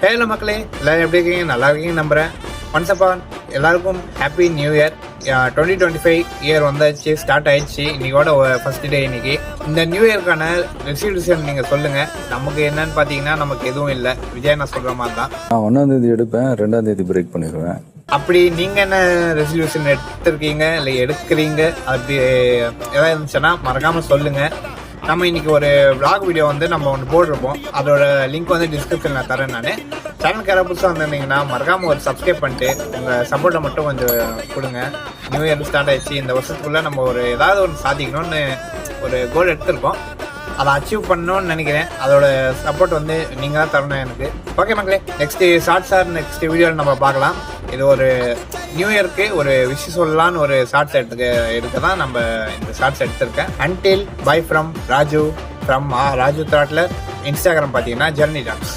Hello மக்களே, எல்லாரும் எப்படி இருக்கீங்க? நல்லா இருக்கீங்க நம்புகிறேன். ஒன்ஸ் அப்பான் எல்லாருக்கும் ஹாப்பி நியூ இயர். 2025 இயர் வந்தாச்சு, ஸ்டார்ட் ஆயிடுச்சு. இன்னைக்கோட ஃபர்ஸ்ட் டே. இன்னைக்கு இந்த நியூ இயர்க்கான ரெசல்யூஷன் நீங்கள் சொல்லுங்கள். நமக்கு என்னன்னு பார்த்தீங்கன்னா நமக்கு எதுவும் இல்லை. விஜய் நான் சொல்கிற மாதிரி தான். நான் 1ஆம் தேதி எடுப்பேன், 2ஆம் தேதி பிரேக் பண்ணிடுவேன். அப்படி நீங்கள் என்ன ரெசல்யூஷன் எடுத்துருக்கீங்க இல்லை எடுக்கிறீங்க? அப்படி எதாவது இருந்துச்சுன்னா மறக்காமல் சொல்லுங்கள். நம்ம இன்னைக்கு ஒரு vlog வீடியோ வந்து நம்ம ஒன்று போட்டிருப்போம். அதோட லிங்க் வந்து டிஸ்கிரிப்ஷனில் தரேன். நான் சேனலுக்கு யாராவது புதுசாக வந்திருந்தீங்கன்னா மறக்காமல் ஒரு சப்ஸ்கிரைப் பண்ணிட்டு உங்கள் சப்போர்ட்டை மட்டும் கொஞ்சம் கொடுங்க. நியூ இயர் ஸ்டார்ட் ஆயிடுச்சு. இந்த வருஷத்துக்குள்ளே நம்ம ஒரு ஏதாவது ஒன்று சாதிக்கணும்னு ஒரு கோல் எடுத்திருக்கோம். அதை அச்சீவ் பண்ணணும்னு நினைக்கிறேன். அதோட சப்போர்ட் வந்து நீங்கள் தான் தரணும் எனக்கு. ஓகே மக்களே, நெக்ஸ்ட் நெக்ஸ்ட் வீடியோவில் நம்ம பார்க்கலாம். இது ஒரு நியூ இயருக்கு ஒரு விஷயம் சொல்லலான்னு ஒரு ஷார்ட்ஸ் எடுக்க தான் நம்ம இந்த ஷார்ட்ஸ் எடுத்திருக்கேன். Until bye from Raju Throttler. Instagram பார்த்தீங்கன்னா ஜெர்னி டாக்ஸ்.